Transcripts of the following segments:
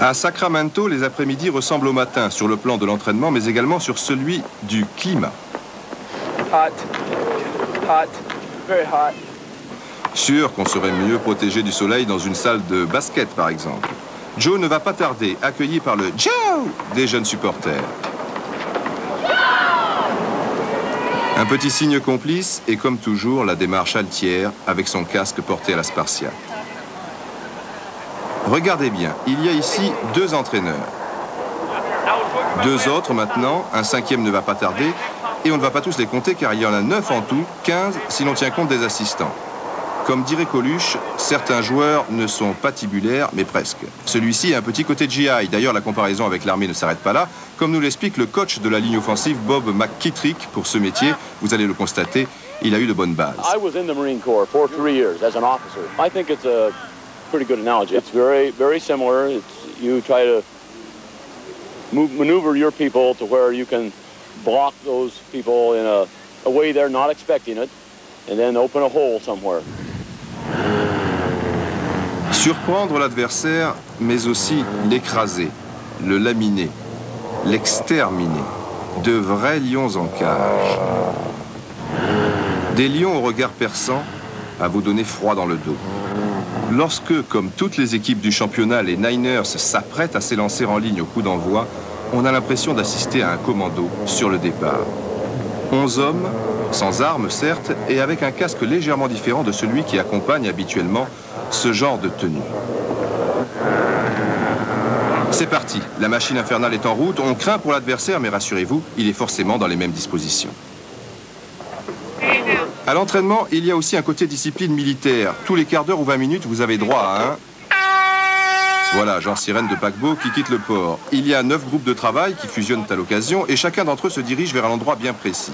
À Sacramento, les après-midi ressemblent au matin sur le plan de l'entraînement, mais également sur celui du climat. Hot, hot, very hot. Sûr qu'on serait mieux protégé du soleil dans une salle de basket, par exemple. Joe ne va pas tarder, accueilli par le « Joe » des jeunes supporters. Un petit signe complice et, comme toujours, la démarche altière avec son casque porté à la Spartiate. Regardez bien, il y a ici 2 entraîneurs. 2 autres maintenant, un 5e ne va pas tarder, et on ne va pas tous les compter car il y en a 9 en tout, 15 si l'on tient compte des assistants. Comme dirait Coluche, certains joueurs ne sont pas tibulaires, mais presque. Celui-ci a un petit côté GI. D'ailleurs, la comparaison avec l'armée ne s'arrête pas là. Comme nous l'explique le coach de la ligne offensive, Bob McKittrick, pour ce métier, vous allez le constater, il a eu de bonnes bases. I was in the Marine Corps for 3 years as an officer. I think it's a pretty good analogy. It's very, very similar. You try to maneuver your people to where you can block those people in a way they're not expecting it, and then open a hole somewhere. Surprendre l'adversaire, mais aussi l'écraser, le laminer, l'exterminer. De vrais lions en cage. Des lions au regard perçant, à vous donner froid dans le dos. Lorsque, comme toutes les équipes du championnat, les Niners s'apprêtent à s'élancer en ligne au coup d'envoi, on a l'impression d'assister à un commando sur le départ. 11 hommes, sans armes certes, et avec un casque légèrement différent de celui qui accompagne habituellement ce genre de tenue. C'est parti, la machine infernale est en route, on craint pour l'adversaire, mais rassurez-vous, il est forcément dans les mêmes dispositions. À l'entraînement, il y a aussi un côté discipline militaire. Tous les quarts d'heure ou 20 minutes, vous avez droit à un... Voilà, genre sirène de paquebot qui quitte le port. Il y a 9 groupes de travail qui fusionnent à l'occasion et chacun d'entre eux se dirige vers un endroit bien précis.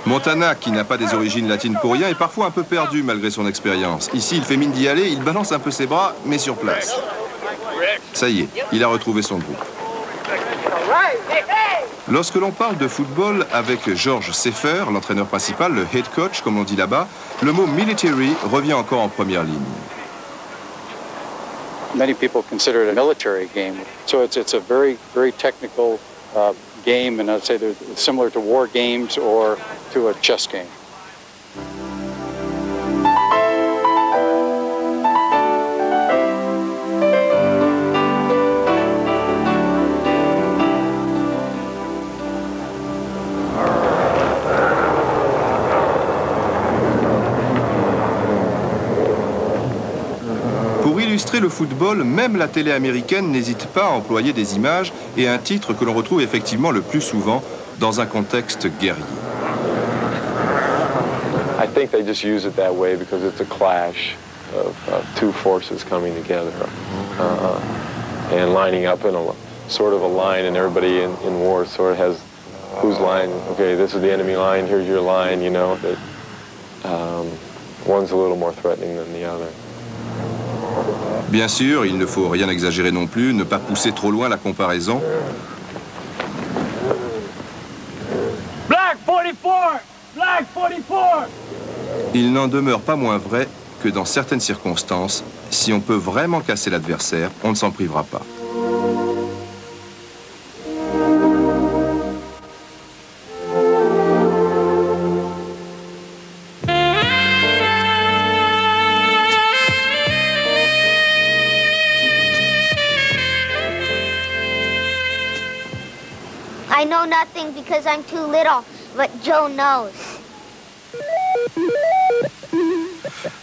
Montana, qui n'a pas des origines latines pour rien, est parfois un peu perdu malgré son expérience. Ici, il fait mine d'y aller, il balance un peu ses bras, mais sur place. Ça y est, il a retrouvé son groupe. Lorsque l'on parle de football avec George Seifer, l'entraîneur principal, le head coach, comme on dit là-bas, le mot military revient encore en première ligne. Many people consider it a military game, so it's a very, very technical game, and I'd say they're similar to war games or to a chess game. Pour illustrer le football, même la télé américaine n'hésite pas à employer des images et un titre que l'on retrouve effectivement le plus souvent dans un contexte guerrier. I think they just use it that way because it's a clash of 2 forces coming together and lining up in a sort of a line, and everybody in war sort of has whose line. Okay, this is the enemy line. Here's your line. You know that one's a little more threatening than the other. Bien sûr, il ne faut rien exagérer non plus, ne pas pousser trop loin la comparaison. Black 44! Black 44! Il n'en demeure pas moins vrai que dans certaines circonstances, si on peut vraiment casser l'adversaire, on ne s'en privera pas. I know nothing because I'm too little, but Joe knows.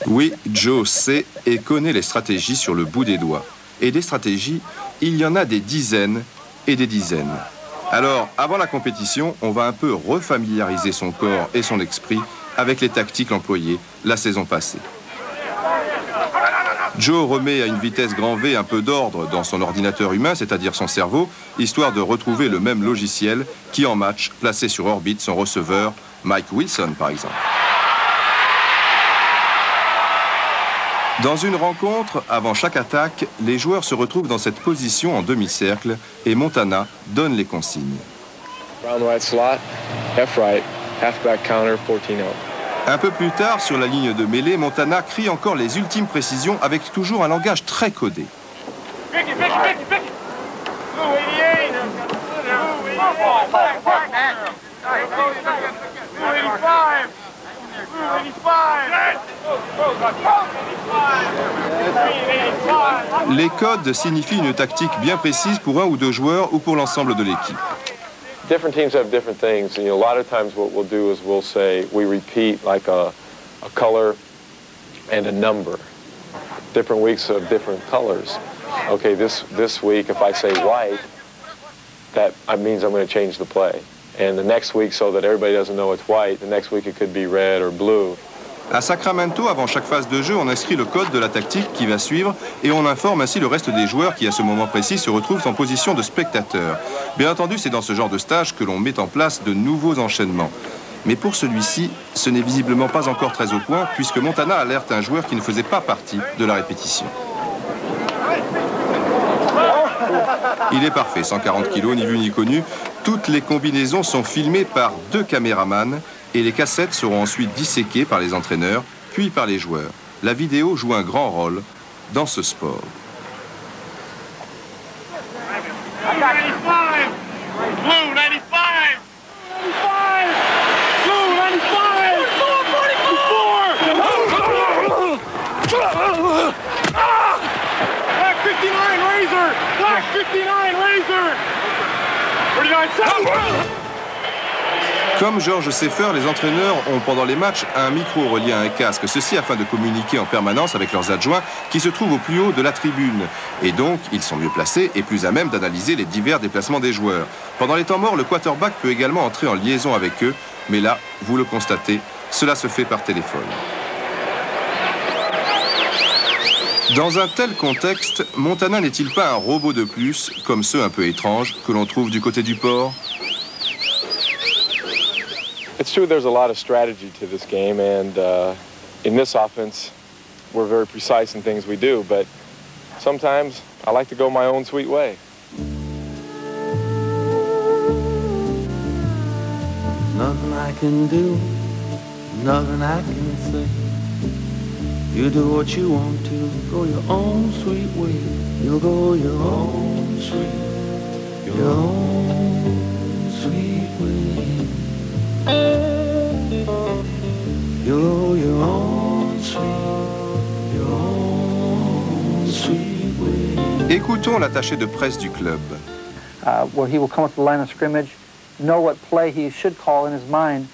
Oui, Joe sait et connaît les stratégies sur le bout des doigts. Et des stratégies, il y en a des dizaines et des dizaines. Alors, avant la compétition, on va un peu refamiliariser son corps et son esprit avec les tactiques employées la saison passée. Joe remet à une vitesse grand V un peu d'ordre dans son ordinateur humain, c'est-à-dire son cerveau, histoire de retrouver le même logiciel qui, en match, plaçait sur orbite son receveur, Mike Wilson, par exemple. Dans une rencontre, avant chaque attaque, les joueurs se retrouvent dans cette position en demi-cercle et Montana donne les consignes. Round right slot, F right, halfback counter, 14-0. Un peu plus tard, sur la ligne de mêlée, Montana crie encore les ultimes précisions avec toujours un langage très codé. Vicky, Vicky, Vicky, Vicky. Blue 88. Blue 85. Blue 85. Blue 85. Les codes signifient une tactique bien précise pour un ou deux joueurs ou pour l'ensemble de l'équipe. Different teams have different things. You know, a lot of times what we'll do is we'll say, we repeat like a color and a number. Different weeks of different colors. Okay, this week if I say white, that means I'm going to change the play. And the next week, so that everybody doesn't know it's white, the next week it could be red or blue. À Sacramento, avant chaque phase de jeu, on inscrit le code de la tactique qui va suivre et on informe ainsi le reste des joueurs qui, à ce moment précis, se retrouvent en position de spectateurs. Bien entendu, c'est dans ce genre de stage que l'on met en place de nouveaux enchaînements. Mais pour celui-ci, ce n'est visiblement pas encore très au point, puisque Montana alerte un joueur qui ne faisait pas partie de la répétition. Il est parfait, 140 kilos, ni vu ni connu. Toutes les combinaisons sont filmées par 2 caméramans et les cassettes seront ensuite disséquées par les entraîneurs, puis par les joueurs. La vidéo joue un grand rôle dans ce sport. Blue 95. Blue 95. 95. Blue 95. 44. Black 59 Razor. Black 59 Razor. 49 Comme George Seifer, les entraîneurs ont pendant les matchs un micro relié à un casque, ceci afin de communiquer en permanence avec leurs adjoints qui se trouvent au plus haut de la tribune. Et donc, ils sont mieux placés et plus à même d'analyser les divers déplacements des joueurs. Pendant les temps morts, le quarterback peut également entrer en liaison avec eux, mais là, vous le constatez, cela se fait par téléphone. Dans un tel contexte, Montana n'est-il pas un robot de plus, comme ceux un peu étranges que l'on trouve du côté du port? It's true there's a lot of strategy to this game, and in this offense, we're very precise in things we do, but sometimes I like to go my own sweet way. Nothing I can do, nothing I can say. You do what you want to, go your own sweet way. You'll go your own sweet way. You'll go your own sweet way. Écoutons l'attaché de presse du club. Where he will come up to the line of scrimmage, know what play he should call in his mind,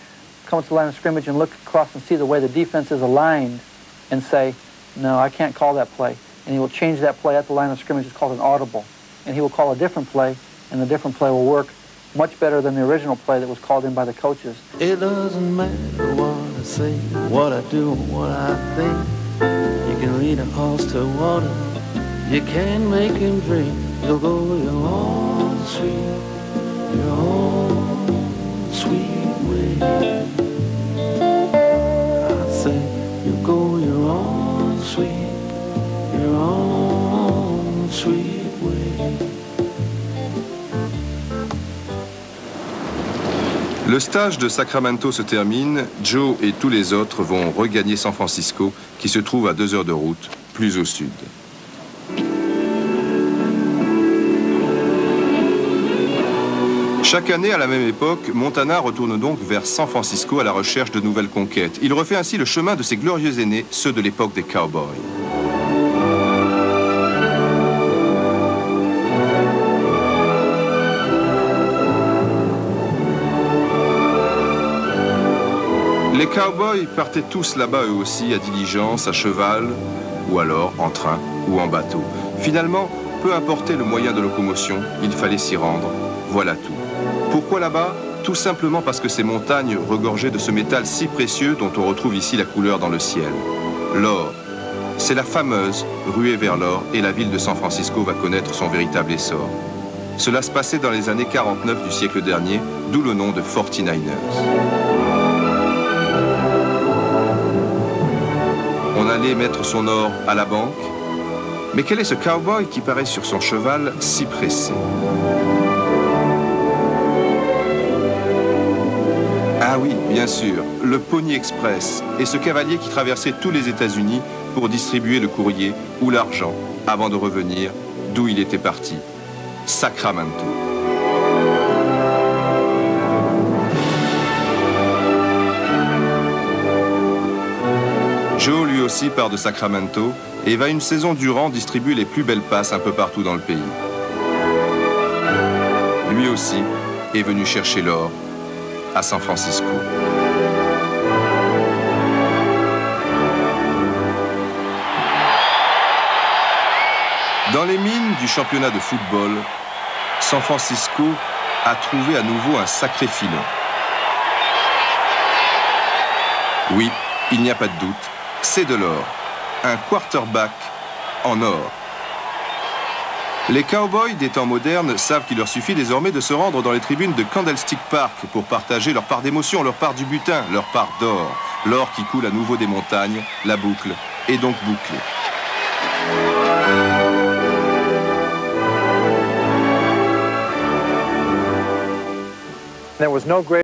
come up to the line of scrimmage and look across and see the way the defense is aligned and say, no, I can't call that play. And he will change that play at the line of scrimmage. It's called an audible. And he will call a different play, and the different play will work much better than the original play that was called in by the coaches. It doesn't matter what I say, what I do, what I think. You can lead a horse to water, you can make him drink. You'll go your own sweet way. I say, you'll go your own sweet way. Le stage de Sacramento se termine, Joe et tous les autres vont regagner San Francisco, qui se trouve à 2 heures de route, plus au sud. Chaque année, à la même époque, Montana retourne donc vers San Francisco à la recherche de nouvelles conquêtes. Il refait ainsi le chemin de ses glorieux aînés, ceux de l'époque des Cowboys. Les Cowboys partaient tous là-bas eux aussi, à diligence, à cheval, ou alors en train ou en bateau. Finalement, peu importait le moyen de locomotion, il fallait s'y rendre. Voilà tout. Pourquoi là-bas? Tout simplement parce que ces montagnes regorgeaient de ce métal si précieux dont on retrouve ici la couleur dans le ciel. L'or. C'est la fameuse ruée vers l'or et la ville de San Francisco va connaître son véritable essor. Cela se passait dans les années 49 du siècle dernier, d'où le nom de 49ers. On allait mettre son or à la banque. Mais quel est ce cowboy qui paraît sur son cheval si pressé? Ah oui, bien sûr, le Pony Express et ce cavalier qui traversait tous les États-Unis pour distribuer le courrier ou l'argent avant de revenir d'où il était parti, Sacramento. Joe, lui aussi, part de Sacramento et va une saison durant distribuer les plus belles passes un peu partout dans le pays. Lui aussi est venu chercher l'or à San Francisco. Dans les mines du championnat de football, San Francisco a trouvé à nouveau un sacré filon. Oui, il n'y a pas de doute, c'est de l'or. Un quarterback en or. Les Cowboys des temps modernes savent qu'il leur suffit désormais de se rendre dans les tribunes de Candlestick Park pour partager leur part d'émotion, leur part du butin, leur part d'or. L'or qui coule à nouveau des montagnes, la boucle est donc bouclée. There was no great